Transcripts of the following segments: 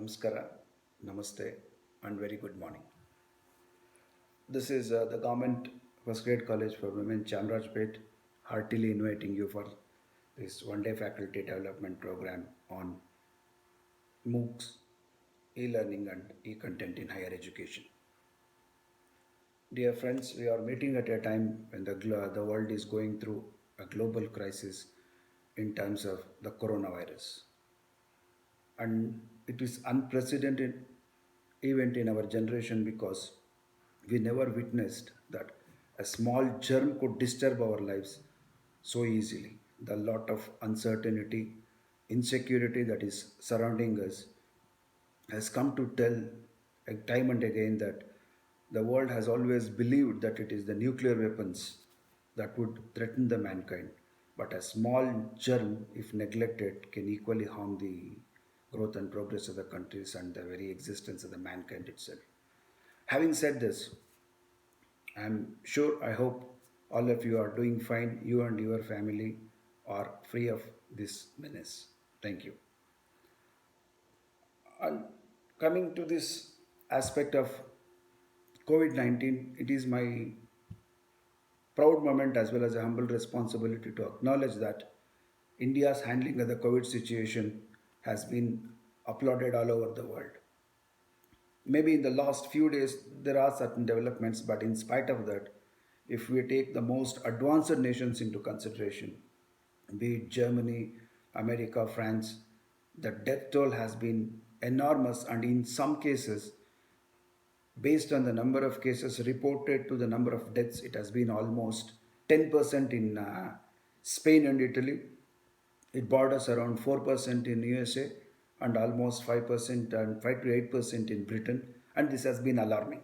Namaskara, Namaste, and very good morning. This is the Government First Grade College for Women, Chamrajpet, heartily inviting you for this one-day faculty development program on MOOCs, e-learning and e-content in higher education. Dear friends, we are meeting at a time when the world is going through a global crisis in terms of the coronavirus. And it is unprecedented event in our generation because we never witnessed that a small germ could disturb our lives so easily. The lot of uncertainty, insecurity that is surrounding us has come to tell time and again that the world has always believed that it is the nuclear weapons that would threaten the mankind. But a small germ, if neglected, can equally harm the growth and progress of the countries and the very existence of the mankind itself. Having said this, I'm sure, I hope all of you are doing fine. You and your family are free of this menace. Thank you. And coming to this aspect of COVID 19, it is my proud moment as well as a humble responsibility to acknowledge that India's handling of the COVID situation has been applauded all over the world. Maybe in the last few days there are certain developments, but in spite of that, if we take the most advanced nations into consideration, be it Germany, America, France, the death toll has been enormous, and in some cases, based on the number of cases reported to the number of deaths, it has been almost 10% in Spain and Italy. It borders around 4% in USA and almost 5% and 5 to 8% in Britain, and this has been alarming.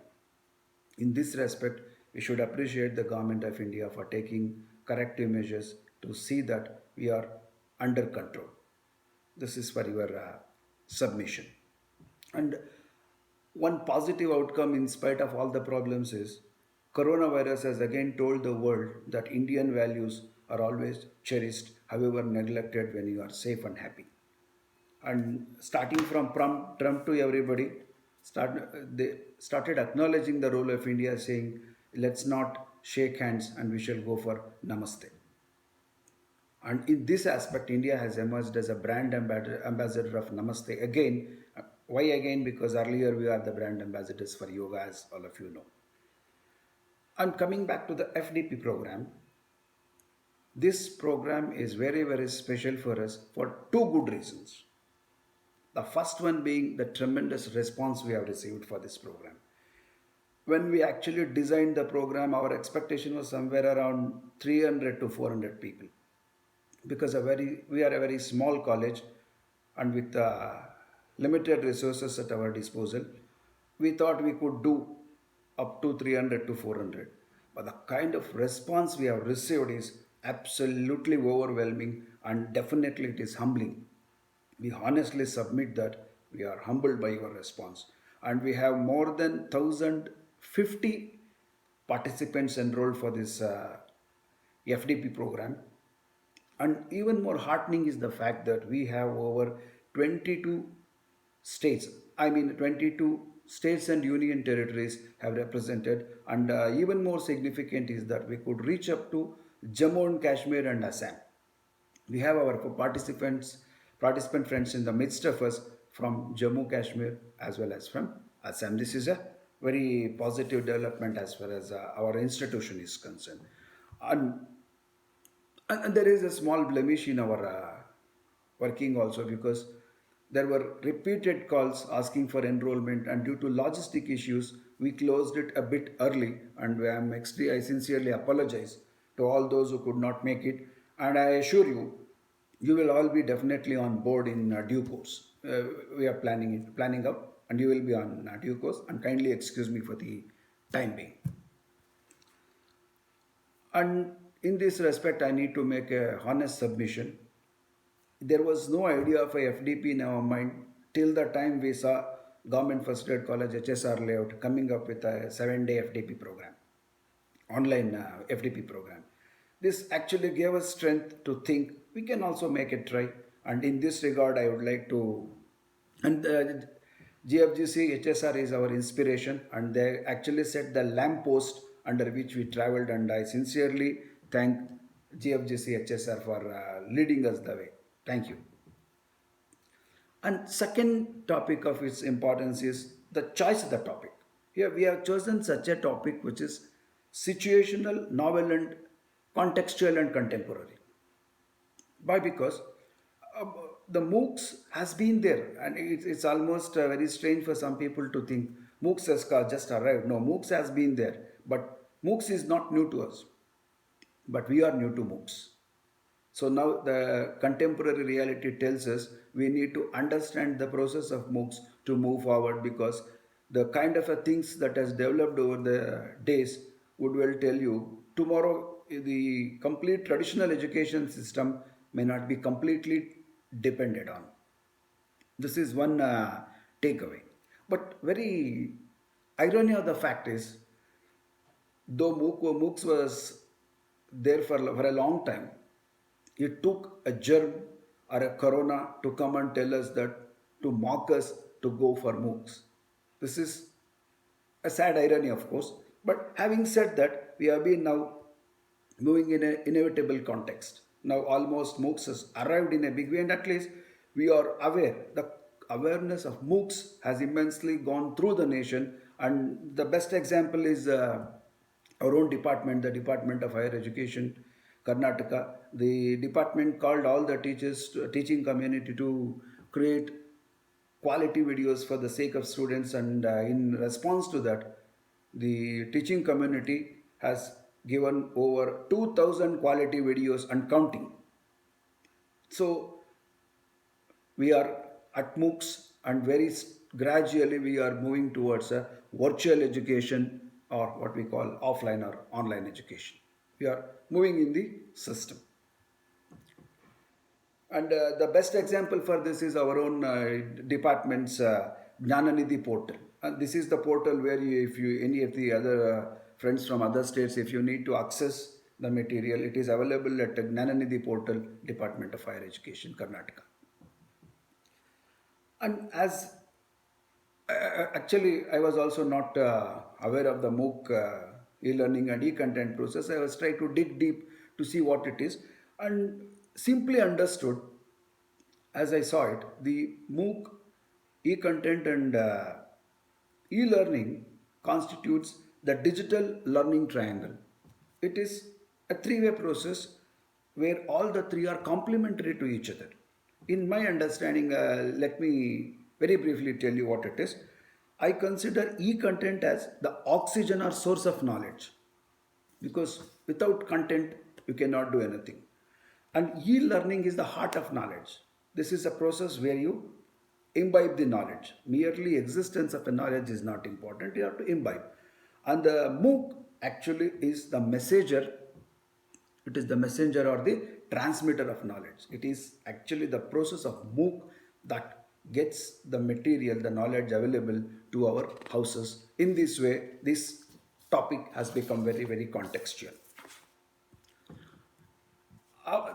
In this respect, we should appreciate the government of India for taking corrective measures to see that we are under control. This is for your submission. And one positive outcome, in spite of all the problems, is coronavirus has again told the world that Indian values are always cherished, however neglected when you are safe and happy. And starting from Trump to everybody, they started acknowledging the role of India, saying, "Let's not shake hands and we shall go for Namaste." And in this aspect, India has emerged as a brand ambassador of Namaste. Again, why again? Because earlier we are the brand ambassadors for yoga, as all of you know. And coming back to the FDP program, this program is very, very special for us for two good reasons. The first one being the tremendous response we have received for this program. When we actually designed the program, our expectation was somewhere around 300 to 400 people, because we are a very small college, and with limited resources at our disposal, we thought we could do up to 300 to 400. But the kind of response we have received is absolutely overwhelming, and definitely it is humbling. We honestly submit that we are humbled by your response, and we have more than 1050 participants enrolled for this FDP program. And even more heartening is the fact that we have over 22 states, 22 states and union territories have represented. And even more significant is that we could reach up to Jammu and Kashmir and Assam. We have our participant friends in the midst of us from Jammu Kashmir as well as from Assam. This is a very positive development as far as our institution is concerned. And and there is a small blemish in our working also, because there were repeated calls asking for enrollment, and due to logistic issues, we closed it a bit early. And I sincerely apologize to all those who could not make it. And I assure you, you will all be definitely on board in due course. We are planning up, and you will be on due course. And kindly excuse me for the time being. And in this respect, I need to make a honest submission. There was no idea of a FDP in our mind till the time we saw Government First Grade College HSR layout coming up with a 7-day FDP program, online FDP program. This actually gave us strength to think we can also make a try. And in this regard, I would like to, and GFGC HSR is our inspiration, and they actually set the lamppost under which we traveled. And I sincerely thank GFGC HSR for leading us the way. Thank you. And second topic of its importance is the choice of the topic. Here we have chosen such a topic which is situational, novel, and contextual and contemporary. Why? Because uh, the MOOCs has been there, and it's almost very strange for some people to think MOOCs has just arrived. No, MOOCs has been there, but MOOCs is not new to us, but we are new to MOOCs. So now the contemporary reality tells us we need to understand the process of MOOCs to move forward, because the kind of a things that has developed over the days would well tell you tomorrow the complete traditional education system may not be completely depended on. This is one takeaway. But very irony of the fact is, though MOOCs was there for a long time, it took a germ or a corona to come and tell us that, to mock us to go for MOOCs. This is a sad irony, of course. But having said that, we have been now moving in an inevitable context. Now almost MOOCs has arrived in a big way, and at least we are aware. The awareness of MOOCs has immensely gone through the nation, and the best example is our own department, the Department of Higher Education, Karnataka. The department called all the teaching community to create quality videos for the sake of students, and in response to that, the teaching community has given over 2000 quality videos and counting. So we are at MOOCs, and very gradually we are moving towards a virtual education, or what we call offline or online education. We are moving in the system. And the best example for this is our own department's Jnananidhi portal. And this is the portal where you, if you, any of the other friends from other states, if you need to access the material, it is available at the Jnananidhi portal, Department of Higher Education, Karnataka. And as actually, I was also not aware of the MOOC e-learning and e-content process. I was trying to dig deep to see what it is, and simply understood as I saw it, the MOOC, e-content, and e-learning constitutes the digital learning triangle. It is a three-way process where all the three are complementary to each other. In my understanding, let me very briefly tell you what it is. I consider e-content as the oxygen or source of knowledge, because without content you cannot do anything. And e-learning is the heart of knowledge. This is a process where you imbibe the knowledge. Merely existence of a knowledge is not important, you have to imbibe. And the MOOC actually is the messenger. It is the messenger or the transmitter of knowledge. It is actually the process of MOOC that gets the material, the knowledge available to our houses. In this way, this topic has become very, very contextual.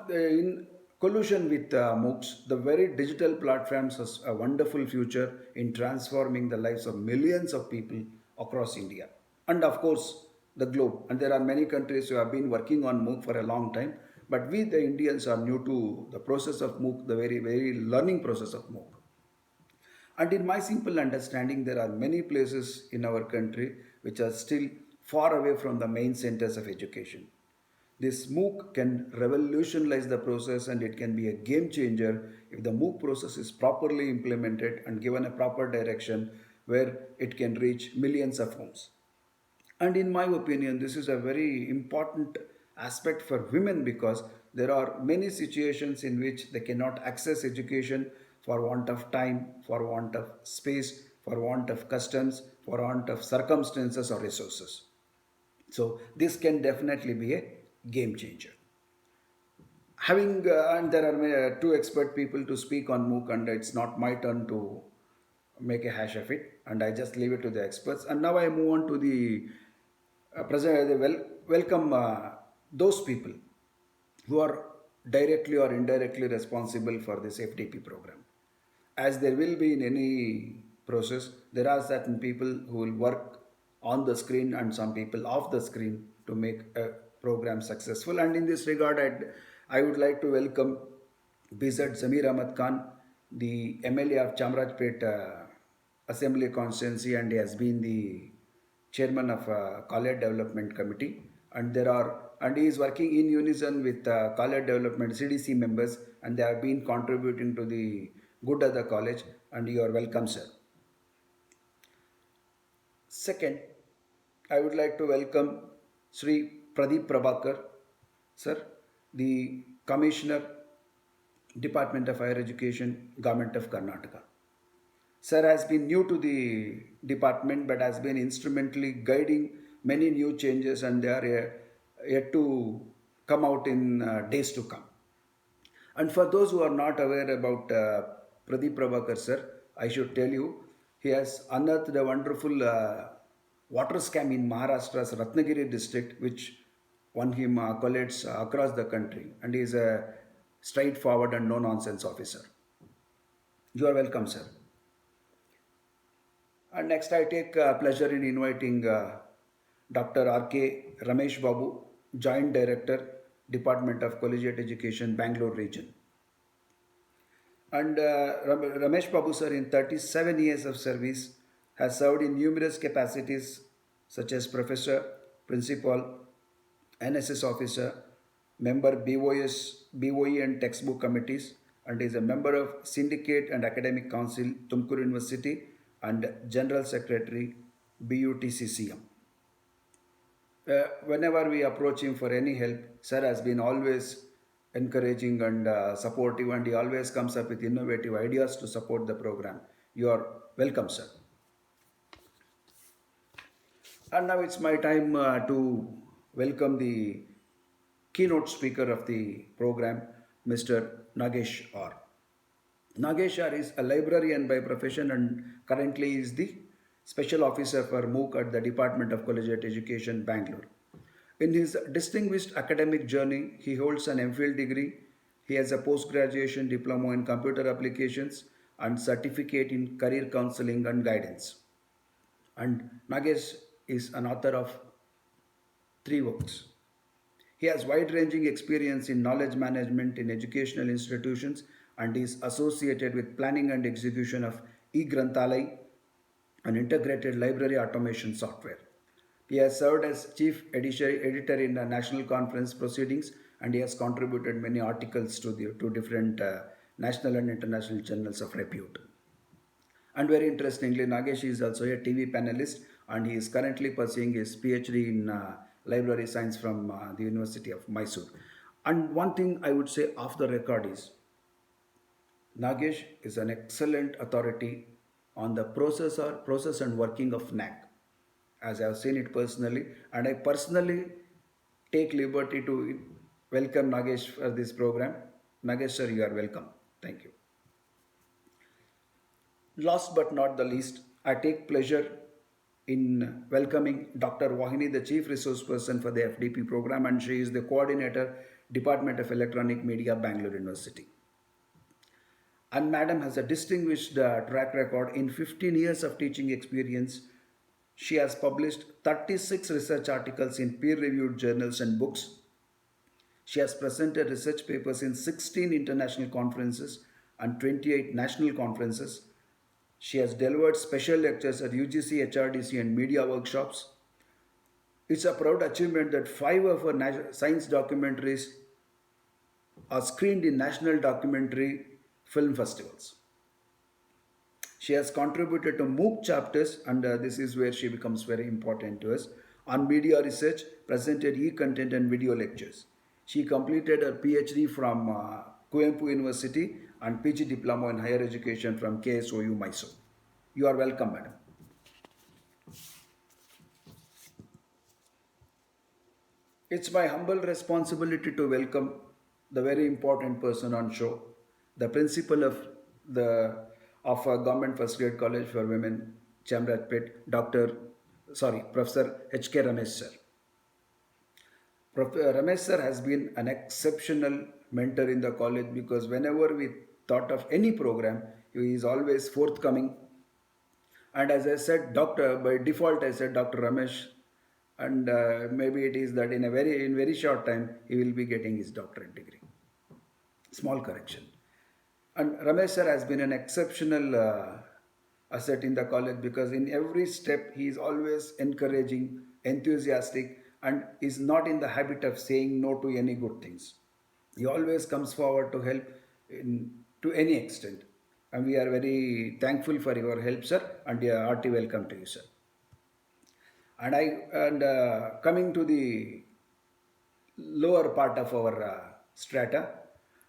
In collusion with MOOCs, the very digital platforms has a wonderful future in transforming the lives of millions of people across India and, of course, the globe. And there are many countries who have been working on MOOC for a long time, but we, the Indians, are new to the process of MOOC, the very, very learning process of MOOC. And in my simple understanding, there are many places in our country which are still far away from the main centers of education. This MOOC can revolutionize the process, and it can be a game changer if the MOOC process is properly implemented and given a proper direction where it can reach millions of homes. And in my opinion, this is a very important aspect for women, because there are many situations in which they cannot access education for want of time, for want of space, for want of customs, for want of circumstances or resources. So this can definitely be a game changer. Having and there are two expert people to speak on MOOC, and it's not my turn to make a hash of it, and I just leave it to the experts. And now I move on to the welcome those people who are directly or indirectly responsible for this FDP program. As there will be in any process. There are certain people who will work on the screen and some people off the screen to make a program successful. And in this regard, I would like to welcome BZ Zamir Ahmad Khan, the MLA of Chamrajpet Assembly Constituency, and he has been the chairman of college development committee. And he is working in unison with college development CDC members, and they have been contributing to the good of the college. And you are welcome, sir. Second, I would like to welcome Sri Pradeep Prabhakar, sir, the Commissioner, Department of Higher Education, Government of Karnataka. Sir has been new to the department but has been instrumentally guiding many new changes, and they are yet to come out in days to come. And for those who are not aware about Pradeep Prabhakar sir, I should tell you, he has unearthed a wonderful water scam in Maharashtra's Ratnagiri district, which won him accolades across the country. And he is a straightforward and no nonsense officer. You are welcome, sir. And next, I take pleasure in inviting Dr. R.K. Ramesh Babu, Joint Director, Department of Collegiate Education, Bangalore region. And Ramesh Babu sir, in 37 years of service, has served in numerous capacities such as professor, principal, NSS officer, member BOE and textbook committees, and is a member of Syndicate and Academic Council, Tumkur University, and General Secretary, BUTCCM. Whenever we approach him for any help, sir has been always encouraging and supportive, and he always comes up with innovative ideas to support the program. You are welcome, sir. And now it's my time to welcome the keynote speaker of the program, Mr. Nagesh R. Nagesh R is a librarian by profession and currently is the Special Officer for MOOC at the Department of Collegiate Education, Bangalore. In his distinguished academic journey, he holds an MPhil degree. He has a post-graduation diploma in computer applications and certificate in career counseling and guidance. And Nagesh is an author of 3 books. He has wide-ranging experience in knowledge management in educational institutions and is associated with planning and execution of e-Granthalay, an integrated library automation software. He has served as editor in the National Conference proceedings, and he has contributed many articles to different national and international journals of repute. And very interestingly, Nagesh is also a TV panelist, and he is currently pursuing his PhD in library science from the University of Mysore. And one thing I would say off the record is Nagesh is an excellent authority on the process and working of NAC, as I have seen it personally, and I personally take liberty to welcome Nagesh for this program. Nagesh sir, you are welcome. Thank you. Last but not the least, I take pleasure in welcoming Dr. Wahini, the Chief Resource Person for the FDP program, and she is the Coordinator, Department of Electronic Media, Bangalore University. And Madam has a distinguished track record in 15 years of teaching experience. She has published 36 research articles in peer-reviewed journals and books. She has presented research papers in 16 international conferences and 28 national conferences. She has delivered special lectures at UGC, HRDC, and media workshops. It's a proud achievement that 5 of her science documentaries are screened in national documentary film festivals. She has contributed to MOOC chapters, and this is where she becomes very important to us, on media research, presented e-content and video lectures. She completed her PhD from Kuvempu University and PG Diploma in Higher Education from KSOU, Mysore. You are welcome, madam. It's my humble responsibility to welcome the very important person on show, the principal of a Government First Grade College for Women, Chamrajpet, Professor H.K. Ramesh sir. Ramesh sir has been an exceptional mentor in the college, because whenever we thought of any program, he is always forthcoming And as I said, doctor, by default, I said Dr. Ramesh, and maybe it is that in very short time he will be getting his doctorate degree. Small correction. And Ramesh sir has been an exceptional asset in the college because in every step he is always encouraging, enthusiastic, and is not in the habit of saying no to any good things. He always comes forward to help to any extent. And we are very thankful for your help, sir, and hearty welcome to you, sir. And coming to the lower part of our strata,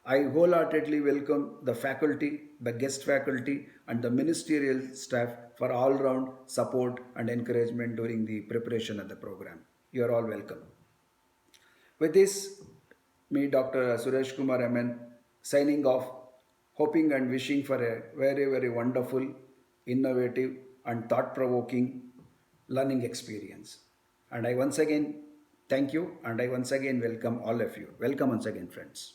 I wholeheartedly welcome the faculty, the guest faculty, and the ministerial staff for all round support and encouragement during the preparation of the program. You are all welcome. With this, me, Dr. Suresh Kumar MN, signing off, hoping and wishing for a very, very wonderful, innovative, and thought provoking learning experience. And I once again thank you, and I once again welcome all of you. Welcome once again, friends.